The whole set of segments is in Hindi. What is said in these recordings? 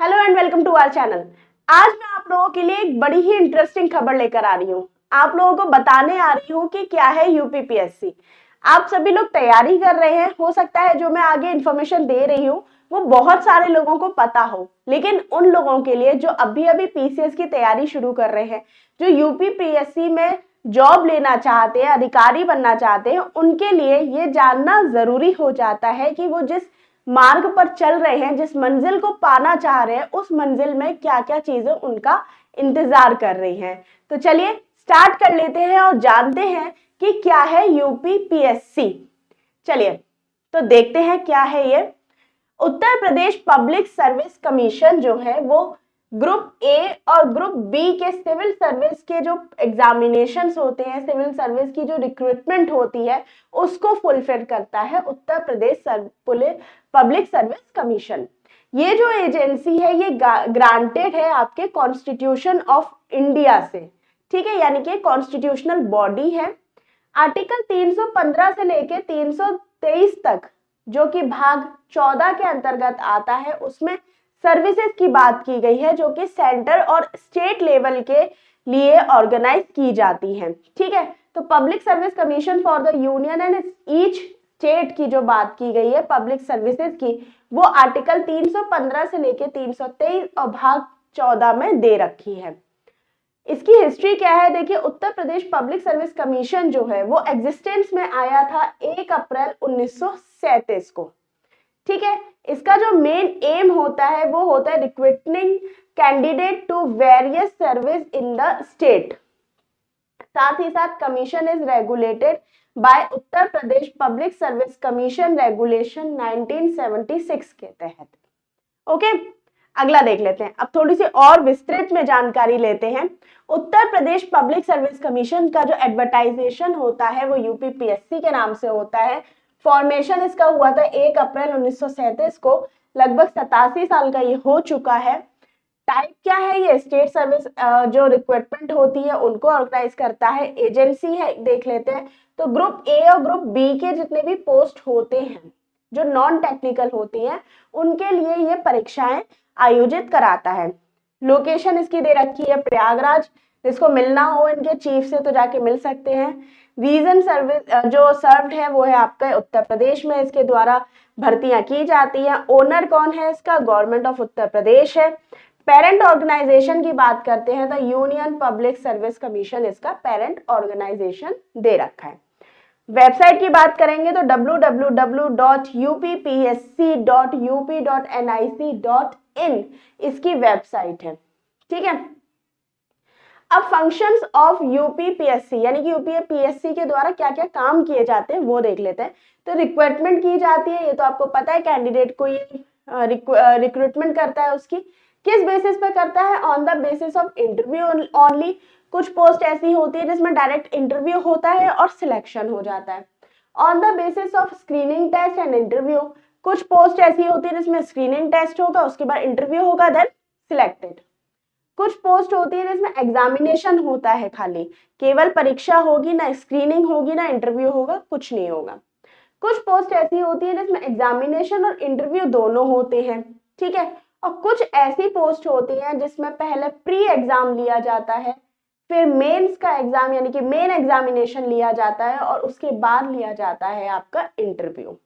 Hello and welcome to our channel. आज मैं आप लोगों के लिए एक बड़ी ही इंटरेस्टिंग खबर लेकर आ रही हूँ। आप लोगों को बताने आ रही हूँ कि क्या है यूपीपीएससी। आप सभी लोग तैयारी कर रहे हैं, हो सकता है जो मैं आगे इन्फॉर्मेशन दे रही हूँ वो बहुत सारे लोगों को पता हो, लेकिन उन लोगों के लिए जो अभी अभी पीसीएस की तैयारी शुरू कर रहे हैं, जो यूपीपीएससी में जॉब लेना चाहते हैं, अधिकारी बनना चाहते हैं, उनके लिए ये जानना जरूरी हो जाता है कि वो जिस मार्ग पर चल रहे हैं, जिस मंजिल को पाना चाह रहे हैं, उस मंजिल में क्या क्या चीजें उनका इंतजार कर रही हैं। तो चलिए स्टार्ट कर लेते हैं और जानते हैं कि क्या है यूपीपीएससी। चलिए तो देखते हैं क्या है ये। उत्तर प्रदेश पब्लिक सर्विस कमीशन जो है वो ग्रुप ए और ग्रुप बी के सिविल सर्विस के जो एग्जामिनेशंस होते हैं, सिविल सर्विस की जो रिक्रूटमेंट होती है, उसको फुलफिल करता है उत्तर प्रदेश पब्लिक सर्विस कमीशन। ये जो एजेंसी है ये ग्रांटेड है आपके कॉन्स्टिट्यूशन ऑफ इंडिया से, ठीक है, यानी कि कॉन्स्टिट्यूशनल बॉडी है। आर्टिकल 315 से लेके 323 तक जो कि भाग 14 के अंतर्गत आता है, उसमें सर्विसेज की बात की गई है जो कि सेंटर और स्टेट लेवल के लिए ऑर्गेनाइज की जाती हैं, ठीक है। तो public service commission for the union and each state की जो बात की गई है पब्लिक सर्विसेज की, वो आर्टिकल 315 से लेके 323 और भाग 14 में दे रखी है। इसकी हिस्ट्री क्या है, देखिए उत्तर प्रदेश पब्लिक सर्विस कमीशन जो है वो एग्जिस्टेंस में आया था 1 अप्रैल 1937 को, ठीक है। इसका जो मेन एम होता है वो होता है recruiting candidate to various service in the state. साथ ही साथ commission is regulated by Uttar Pradesh public service commission regulation 1976 के तहत। ओके, अगला देख लेते हैं। अब थोड़ी सी और विस्तृत में जानकारी लेते हैं। उत्तर प्रदेश पब्लिक सर्विस कमीशन का जो एडवर्टाइजेशन होता है वो यूपीपीएससी के नाम से होता है। फॉर्मेशन इसका हुआ था 1 अप्रैल 1937 को, लगभग 87 साल का ये हो चुका है। टाइप क्या है, ये स्टेट सर्विस जो रिक्रूटमेंट होती है उनको ऑर्गेनाइज करता है, एजेंसी है, देख लेते हैं। तो ग्रुप ए और ग्रुप बी के जितने भी पोस्ट होते हैं जो नॉन टेक्निकल होती हैं, उनके लिए ये परीक्षाएं आयोजित कराता है। लोकेशन इसकी दे रखी है प्रयागराज, जिसको मिलना हो इनके चीफ से तो जाके मिल सकते हैं। रीजन सर्विस जो सर्व्ड है वो है आपका उत्तर प्रदेश में, इसके द्वारा भर्तियां की जाती हैं। ओनर कौन है इसका, गवर्नमेंट ऑफ उत्तर प्रदेश है। पेरेंट ऑर्गेनाइजेशन की बात करते हैं तो यूनियन पब्लिक सर्विस कमीशन इसका पेरेंट ऑर्गेनाइजेशन दे रखा है। वेबसाइट की बात करेंगे तो www.uppsc.up.nic.in इसकी वेबसाइट है, ठीक है। अब फंक्शंस ऑफ यूपीपीएससी यानी कि यूपीपीएससी के द्वारा क्या क्या काम किए जाते हैं वो देख लेते हैं। तो रिक्रूटमेंट की जाती है, ये तो आपको पता है, कैंडिडेट को ये रिक्रूटमेंट करता है। उसकी किस बेसिस पे करता है, on the basis of interview only. कुछ पोस्ट ऐसी होती है जिसमें डायरेक्ट इंटरव्यू होता है और सिलेक्शन हो जाता है। On the basis of screening test and interview, कुछ पोस्ट ऐसी होती है जिसमें स्क्रीनिंग टेस्ट होगा, उसके बाद इंटरव्यू होगा, देन सिलेक्टेड। कुछ पोस्ट होती है जिसमें एग्जामिनेशन होता है, खाली केवल परीक्षा होगी, ना स्क्रीनिंग होगी ना इंटरव्यू होगा, कुछ नहीं होगा। कुछ पोस्ट ऐसी होती है जिसमें एग्जामिनेशन और इंटरव्यू दोनों होते हैं, ठीक है। और कुछ ऐसी पोस्ट होती हैं जिसमें पहले प्री एग्जाम लिया जाता है, फिर मेंस का एग्जाम यानी कि मेन एग्जामिनेशन लिया जाता है और उसके बाद लिया जाता है आपका इंटरव्यू।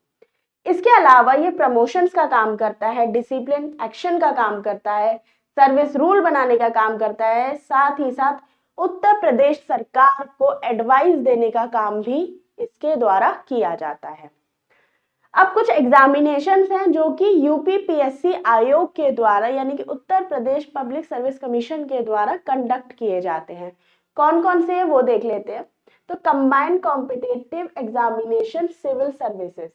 इसके अलावा ये प्रमोशंस का काम करता है, डिसिप्लिन एक्शन का काम करता है, सर्विस रूल बनाने का काम करता है, साथ ही साथ उत्तर प्रदेश सरकार को एडवाइस देने का काम भी इसके द्वारा किया जाता है। अब कुछ एग्जामिनेशंस हैं जो कि यूपीपीएससी आयोग के द्वारा यानी कि उत्तर प्रदेश पब्लिक सर्विस कमीशन के द्वारा कंडक्ट किए जाते हैं। कौन कौन से हैं वो देख लेते हैं। तो combined competitive examination civil services,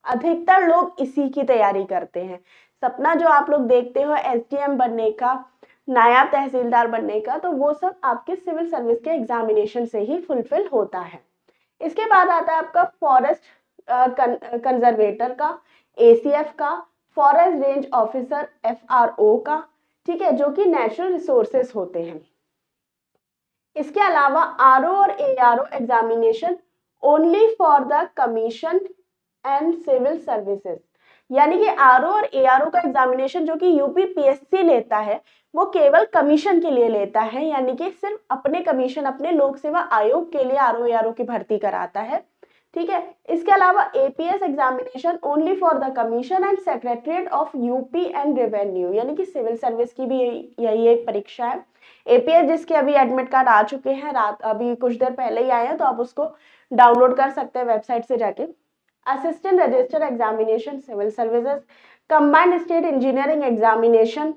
अधिकतर लोग इसी की तैयारी करते हैं। सपना जो आप लोग देखते हो एसडीएम बनने का, नायब तहसीलदार बनने का, तो वो सब आपके सिविल सर्विस के एग्जामिनेशन से ही फुलफिल होता है। इसके बाद आता है आपका फॉरेस्ट कंजर्वेटर का, एसीएफ का, फॉरेस्ट रेंज ऑफिसर एफआरओ का, ठीक है, जो कि नेचुरल रिसोर्सेस होते हैं। इसके अलावा आरओ और ARO examination only for the commission and civil services, यानी कि आरओ और एआरओ का एग्जामिनेशन जो कि यूपीपीएससी लेता है वो केवल कमीशन के लिए लेता है, यानी कि सिर्फ अपने कमीशन, अपने लोक सेवा आयोग के लिए आरओ एआरओ की भर्ती कराता है। ठीक है, इसके अलावा APS examination only for the commission and secretariat of UP and revenue, यानी कि सिविल सर्विस की भी यही एक परीक्षा है। एपीएस जिसके अभी एडमिट कार्ड आ चुके हैं, रात अभी कुछ देर पहले ही आए हैं, तो आप उसको डाउनलोड कर सकते हैं वेबसाइट से जाके। Assistant register examination civil services, combined state engineering examination,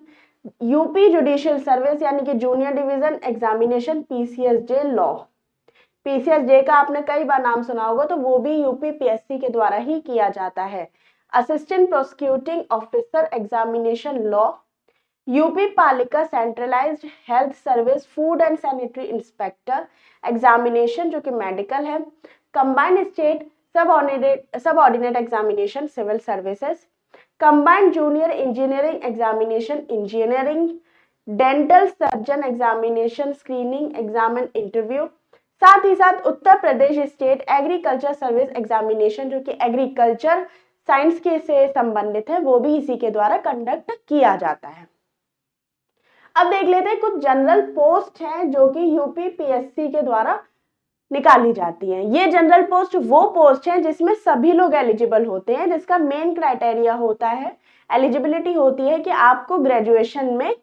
UP judicial service यानी कि junior division examination, PCSJ law. PCSJ का आपने कई बार नाम सुना होगा, तो वो भी यूपीपीएससी के द्वारा ही किया जाता है। Assistant prosecuting officer examination law, UP पालिका centralised health service food and sanitary inspector examination जो कि मेडिकल है। Combined state subordinate examination civil services, combined junior engineering examination engineering, dental surgeon examination screening exam and interview. साथ ही साथ Uttar Pradesh state agriculture service examination जो कि एग्रीकल्चर साइंस के से संबंधित है, वो भी इसी के द्वारा कंडक्ट किया जाता है। अब देख लेते हैं कुछ जनरल पोस्ट हैं जो कि यूपीपीएससी के द्वारा निकाली जाती हैं। ये जनरल पोस्ट वो पोस्ट हैं जिसमें सभी लोग एलिजिबल होते हैं, जिसका मेन क्राइटेरिया होता है, एलिजिबिलिटी होती है कि आपको ग्रेजुएशन में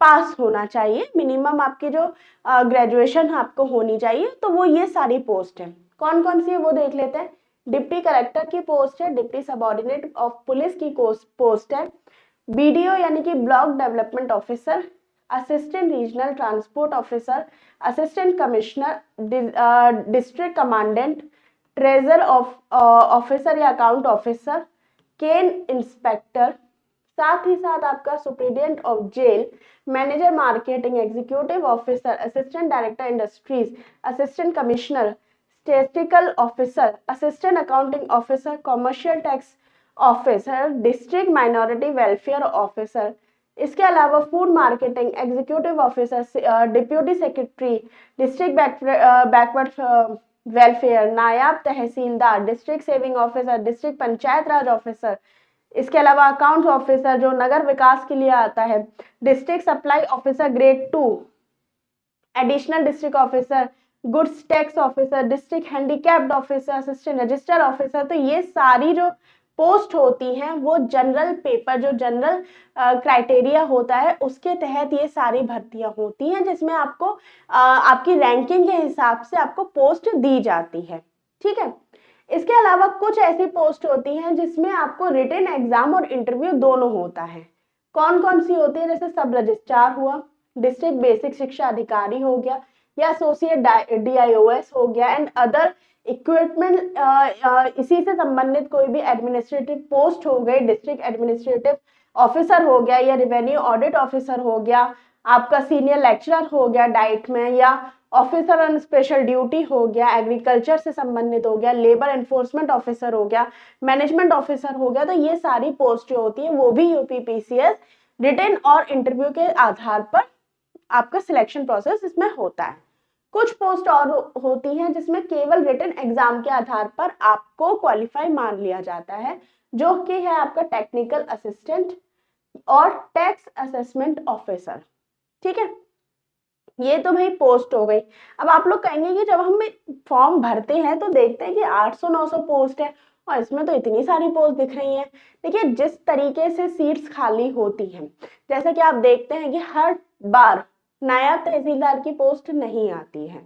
पास होना चाहिए, मिनिमम आपकी जो ग्रेजुएशन आपको होनी चाहिए। तो वो ये सारी पोस्ट है। कौन कौन सी है वो देख लेते हैं। डिप्टी कलेक्टर की पोस्ट है, डिप्टी सबऑर्डिनेट ऑफ पुलिस की पोस्ट है, बीडीओ यानी कि block development officer, assistant regional transport officer, assistant commissioner, district commandant, treasure officer या अकाउंट ऑफिसर, केन इंस्पेक्टर, साथ ही साथ आपका superintendent of jail, manager marketing, executive officer, assistant director industries, assistant commissioner, statistical officer, assistant accounting officer, commercial tax officer, district minority welfare officer. इसके अलावा food marketing executive officer, deputy secretary, district backward welfare, naib tehsildar, district saving officer, district panchayat raj officer. इसके अलावा अकाउंट्स ऑफिसर जो नगर विकास के लिए आता है, district supply officer grade 2, additional district officer, goods tax officer, district handicapped officer, assistant register officer. तो ये सारी जो पोस्ट होती हैं वो जनरल पेपर, जो जनरल क्राइटेरिया होता है उसके तहत ये सारी भर्तियां होती हैं, जिसमें आपको आपकी रैंकिंग के हिसाब से आपको पोस्ट दी जाती है। ठीक है, इसके अलावा कुछ ऐसी पोस्ट होती हैं जिसमें आपको रिटन एग्जाम और इंटरव्यू दोनों होता है। कौन कौन सी होती है, जैसे सब रजिस्ट्रार हुआ, डिस्ट्रिक्ट बेसिक शिक्षा अधिकारी हो गया, या एसोसिएट डीआईओएस हो गया, एंड अदर इक्विपमेंट इसी से संबंधित कोई भी एडमिनिस्ट्रेटिव पोस्ट हो गई, डिस्ट्रिक्ट एडमिनिस्ट्रेटिव ऑफिसर हो गया, या रेवेन्यू ऑडिट ऑफिसर हो गया, आपका सीनियर लेक्चरर हो गया डाइट में, या ऑफिसर ऑन स्पेशल ड्यूटी हो गया, एग्रीकल्चर से संबंधित हो गया, लेबर एनफोर्समेंट ऑफिसर हो गया, मैनेजमेंट ऑफिसर हो गया। तो ये सारी पोस्ट जो होती है वो भी यूपीपीसीएस रिटन और इंटरव्यू के आधार पर आपका सिलेक्शन प्रोसेस इसमें होता है। कुछ पोस्ट और होती हैं जिसमें केवल रिटन एग्जाम के आधार पर आपको क्वालिफाई मान लिया जाता है, जो कि है आपका टेक्निकल असिस्टेंट और टैक्स असेसमेंट ऑफिसर। ठीक है, ये तो भाई पोस्ट हो गई। अब आप लोग कहेंगे कि जब हम फॉर्म भरते हैं तो देखते हैं कि 800-900 पोस्ट है और इसमें तो इतनी सारी पोस्ट दिख रही हैं। देखिए, जिस तरीके से सीट्स खाली होती हैं, जैसे कि आप देखते हैं कि हर बार नायब तहसीलदार की पोस्ट नहीं आती है।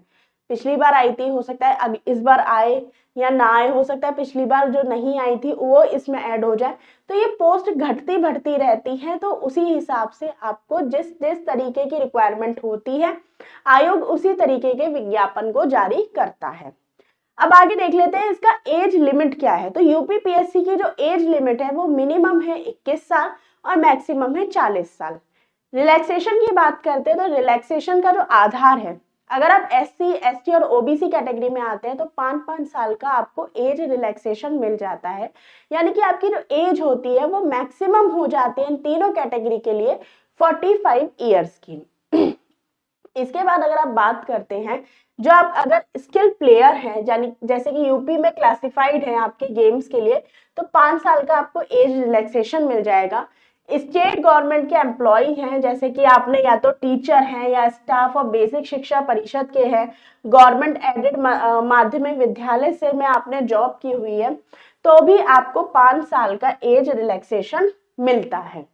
पिछली बार आई थी, हो सकता है अब इस बार आए या ना आए, हो सकता है पिछली बार जो नहीं आई थी वो इसमें ऐड हो जाए। तो ये पोस्ट घटती बढ़ती रहती है, तो उसी हिसाब से आपको जिस जिस तरीके की रिक्वायरमेंट होती है आयोग उसी तरीके के विज्ञापन को जारी करता है। अब आगे देख लेते हैं इसका एज लिमिट क्या है। तो यूपीपीएससी की जो एज लिमिट है वो मिनिमम है 21 साल और मैक्सिमम है 40 साल। रिलैक्सेशन की बात करते हैं तो रिलैक्सेशन का जो आधार है, अगर आप एससी, एसटी और ओबीसी कैटेगरी में आते हैं तो 5-5 साल का आपको एज रिलैक्सेशन मिल जाता है। यानी कि आपकी जो एज होती है वो मैक्सिमम हो जाती है इन तीनों कैटेगरी के लिए 45 ईयर्स की। इसके बाद अगर आप बात करते हैं, जो आप अगर स्किल प्लेयर हैं, यानी जैसे कि यूपी में क्लासिफाइड है आपके गेम्स के लिए, तो 5 साल का आपको एज रिलैक्सेशन मिल जाएगा। स्टेट गवर्नमेंट के एम्प्लॉय हैं, जैसे कि आपने या तो टीचर हैं या स्टाफ ऑफ बेसिक शिक्षा परिषद के हैं, गवर्नमेंट एडेड माध्यमिक विद्यालय से में आपने जॉब की हुई है, तो भी आपको 5 साल का एज रिलैक्सेशन मिलता है।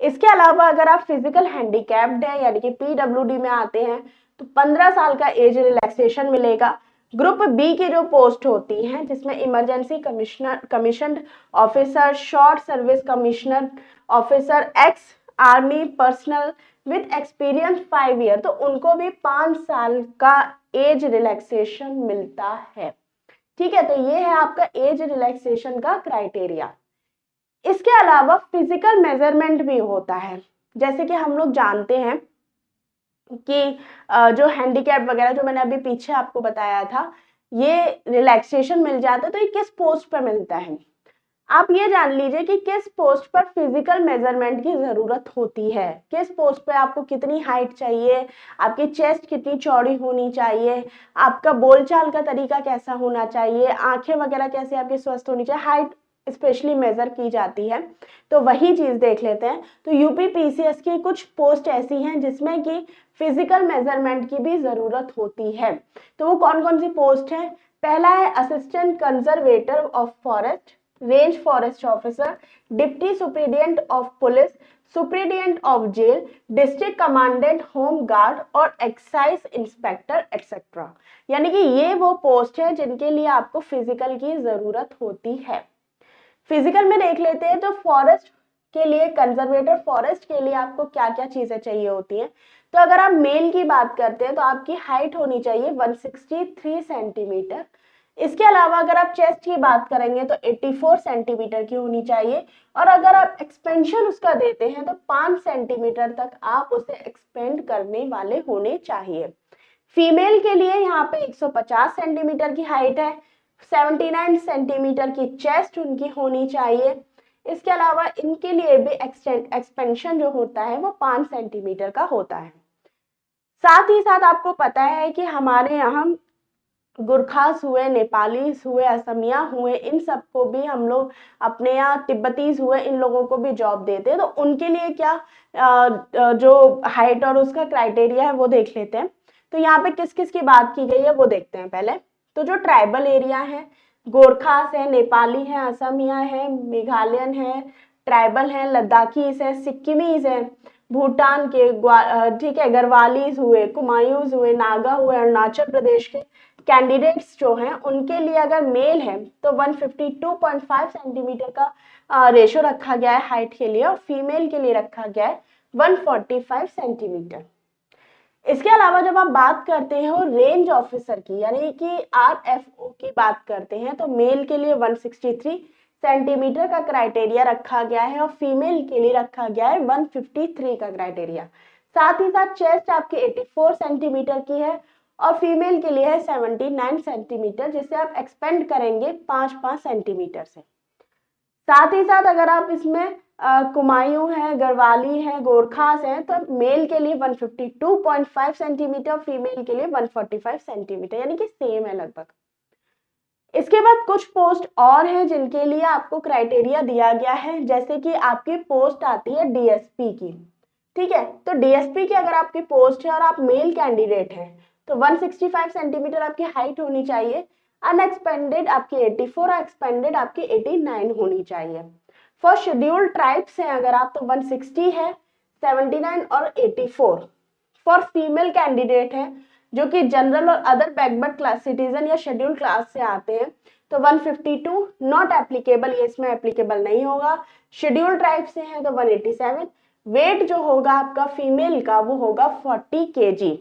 इसके अलावा अगर आप फिजिकल हैंडीकैप्ड है यानी कि पीडब्ल्यूडी में आते हैं, तो 15 साल का एज रिलैक्सेशन मिलेगा। ग्रुप बी की जो पोस्ट होती हैं, जिसमें emergency commissioned officer, short service commissioner officer, ex army personnel with experience 5 year, तो उनको भी 5 साल का एज रिलैक्सेशन मिलता है। ठीक है, तो ये है आपका एज रिलैक्सेशन का क्राइटेरिया। इसके अलावा फिजिकल मेजरमेंट भी होता है, जैसे कि हम लोग जानते हैं कि जो हैंडीकैप वगैरह जो मैंने अभी पीछे आपको बताया था, ये रिलैक्सेशन मिल जाता है, तो ये किस पोस्ट पर मिलता है। आप ये जान लीजिए कि किस पोस्ट पर फिजिकल मेजरमेंट की जरूरत होती है, किस पोस्ट पे आपको कितनी हाइट चाहिए, आपकी चेस्ट कितनी चौड़ी होनी चाहिए, आपका बोलचाल का तरीका कैसा होना चाहिए, आंखें वगैरह कैसे आपकी स्वस्थ होनी चाहिए, हाइट स्पेशली मेजर की जाती है। तो वही चीज देख लेते हैं। तो यूपी पीसीएस की कुछ पोस्ट ऐसी हैं जिसमें कि फिजिकल मेजरमेंट की भी जरूरत होती है। तो वो कौन कौन सी पोस्ट है? पहला है assistant conservator of forest, range forest officer, deputy superintendent of police, superintendent of jail, district commandant home guard और एक्साइज इंस्पेक्टर एटसेट्रा। यानी कि ये वो पोस्ट है जिनके लिए आपको फिजिकल की जरूरत होती है। फिजिकल में देख लेते हैं, तो फॉरेस्ट के लिए, कंजर्वेटर फॉरेस्ट के लिए आपको क्या क्या चीजें चाहिए होती हैं। तो अगर आप मेल की बात करते हैं, तो आपकी हाइट होनी चाहिए 163 सेंटीमीटर। इसके अलावा अगर आप चेस्ट की बात करेंगे तो 84 सेंटीमीटर की होनी चाहिए, और अगर आप एक्सपेंशन उसका देते हैं तो 5 सेंटीमीटर तक आप उसे एक्सपेंड करने वाले होने चाहिए। फीमेल के लिए यहाँ पे 150 सेंटीमीटर की हाइट है, 79 सेंटीमीटर की चेस्ट उनकी होनी चाहिए। इसके अलावा इनके लिए भी एक्सपेंशन जो होता है वो 5 सेंटीमीटर का होता है। साथ ही साथ आपको पता है कि हमारे यहाँ गुरखास हुए, नेपालीस हुए, असमिया हुए, इन सबको भी हम लोग अपने यहाँ, तिब्बतीस हुए, इन लोगों को भी जॉब देते हैं। तो उनके लिए क्या जो हाइट और उसका क्राइटेरिया है वो देख लेते हैं। तो यहाँ पे किस किस की बात की गई है वो देखते हैं पहले। तो जो ट्राइबल एरिया है, गोरखास है, नेपाली है, असमिया है, मेघालयन है, ट्राइबल है, लद्दाखीज है, सिक्किमीज है, भूटान के, ठीक है, गढ़वालीज हुए, कुमायूंस हुए, नागा हुए, अरुणाचल प्रदेश के कैंडिडेट्स जो हैं उनके लिए अगर मेल है तो 152.5 सेंटीमीटर का रेशो रखा गया है हाइट के लिए, और फीमेल के लिए रखा गया है 145 सेंटीमीटर। इसके अलावा जब आप बात करते हो रेंज ऑफिसर की, यानी कि आरएफओ की बात करते हैं, तो मेल के लिए 163 सेंटीमीटर का क्राइटेरिया रखा गया है, और फीमेल के लिए रखा गया है 153 का क्राइटेरिया। साथ ही साथ चेस्ट आपकी 84 सेंटीमीटर की है, और फीमेल के लिए है 79 सेंटीमीटर, जिसे आप एक्सपेंड करेंगे 5-5 सेंटीमीटर से। साथ ही साथ अगर आप इसमें कुमायूं है, गढ़वाली है, गोरखास है, तो मेल के लिए 152.5 सेंटीमीटर, फीमेल के लिए 145 सेंटीमीटर, यानी कि सेम है लगभग। इसके बाद कुछ पोस्ट और हैं जिनके लिए आपको क्राइटेरिया दिया गया है, जैसे कि आपकी पोस्ट आती है डीएसपी की। ठीक है, तो डीएसपी की अगर आपकी पोस्ट है और आप मेल कैंडिडेट हैं, तो 165 सेंटीमीटर आपकी हाइट होनी चाहिए, अनएक्सपेंडेड आपकी 84 और एक्सपेंडेड आपकी 89 होनी चाहिए। फॉर शेड्यूल्ड ट्राइब्स हैं अगर आप, तो 160 है, 79 और 84। फॉर फीमेल कैंडिडेट है जो कि जनरल और अदर बैकवर्ड क्लास सिटीजन या शेड्यूल क्लास से आते हैं, तो 152 नॉट एप्लीकेबल, ये इसमें एप्लीकेबल नहीं होगा। शेड्यूल ट्राइब से है तो 187। वेट जो होगा आपका फीमेल का वो होगा 40 kg।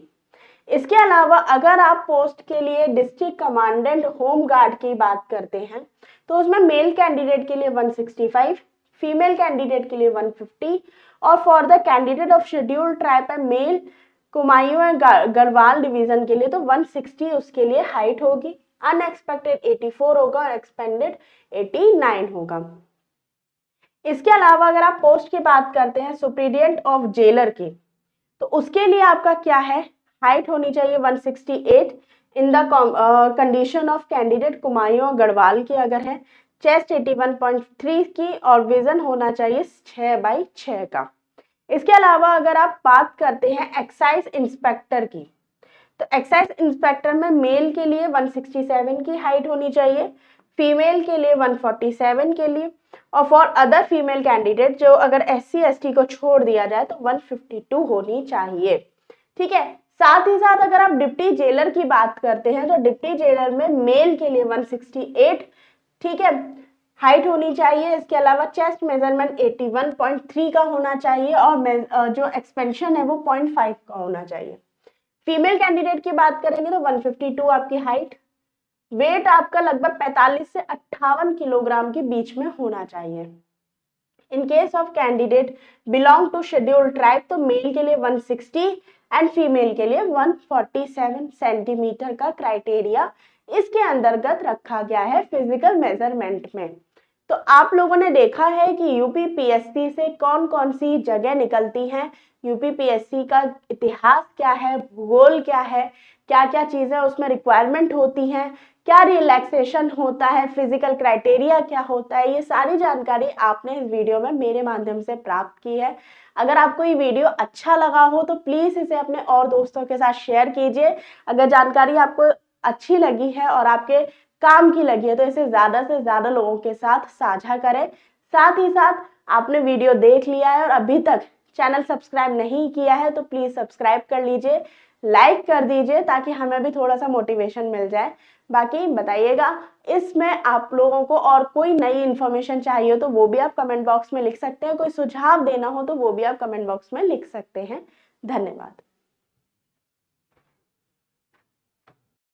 इसके अलावा अगर आप पोस्ट के लिए डिस्ट्रिक्ट कमांडेंट होम गार्ड की बात करते हैं, तो उसमें मेल कैंडिडेट के लिए 165, फीमेल कैंडिडेट के लिए 150, और for the candidate of scheduled tribe है male Kumaon and Garhwal division के लिए तो 160 उसके लिए हाइट होगी, अनएक्सपेक्टेड 84 होगा और एक्सपेंडेड 89 होगा। इसके अलावा अगर आप पोस्ट की बात करते हैं सुप्रीडियंट ऑफ जेलर की, तो उसके लिए आपका क्या है, हाइट होनी चाहिए 168 in the condition of candidate Kumaon और गढ़वाल की अगर है, चेस्ट 81.3 की और विजन होना चाहिए 6/6 का। इसके अलावा अगर आप बात करते हैं एक्साइज इंस्पेक्टर की, तो एक्साइज इंस्पेक्टर में मेल के लिए 167 की हाइट होनी चाहिए, फीमेल के लिए 147 के लिए, और फॉर अदर फीमेल कैंडिडेट जो अगर SC ST को छोड़ दिया जाए तो 152 होनी चाहिए। ठीक है, साथ ही साथ अगर आप डिप्टी जेलर की बात करते हैं तो डिप्टी जेलर में मेल के लिए 168, ठीक है, हाइट होनी चाहिए। इसके अलावा चेस्ट मेजरमेंट 81.3 का होना चाहिए और जो एक्सपेंशन है वो 0.5 का होना चाहिए। फीमेल कैंडिडेट की बात करेंगे तो 152 आपकी हाइट, वेट आपका लगभग 45 से 58 किलोग्राम के बीच में होना चाहिए। In case of candidate belong to scheduled tribe तो मेल के लिए 160 एंड फीमेल के लिए 147 सेंटीमीटर का क्राइटेरिया इसके अंतर्गत रखा गया है फिजिकल मेजरमेंट में। तो आप लोगों ने देखा है कि यूपीपीएससी से कौन कौन सी जगह निकलती हैं, यूपीपीएससी का इतिहास क्या है, भूगोल क्या है, क्या क्या चीज़ें उसमें रिक्वायरमेंट होती हैं, क्या रिलैक्सेशन होता है, फिजिकल क्राइटेरिया क्या होता है, ये सारी जानकारी आपने इस वीडियो में मेरे माध्यम से प्राप्त की है। अगर आपको ये वीडियो अच्छा लगा हो तो प्लीज़ इसे अपने और दोस्तों के साथ शेयर कीजिए। अगर जानकारी आपको अच्छी लगी है और आपके काम की लगी है तो इसे ज़्यादा से ज़्यादा लोगों के साथ साझा करें। साथ ही साथ आपने वीडियो देख लिया है और अभी तक चैनल सब्सक्राइब नहीं किया है तो प्लीज़ सब्सक्राइब कर लीजिए, लाइक कर दीजिए ताकि हमें भी थोड़ा सा मोटिवेशन मिल जाए। बाकी बताइएगा इसमें आप लोगों को और कोई नई इन्फॉर्मेशन चाहिए तो वो भी आप कमेंट बॉक्स में लिख सकते हैं, कोई सुझाव देना हो तो वो भी आप कमेंट बॉक्स में लिख सकते हैं। धन्यवाद।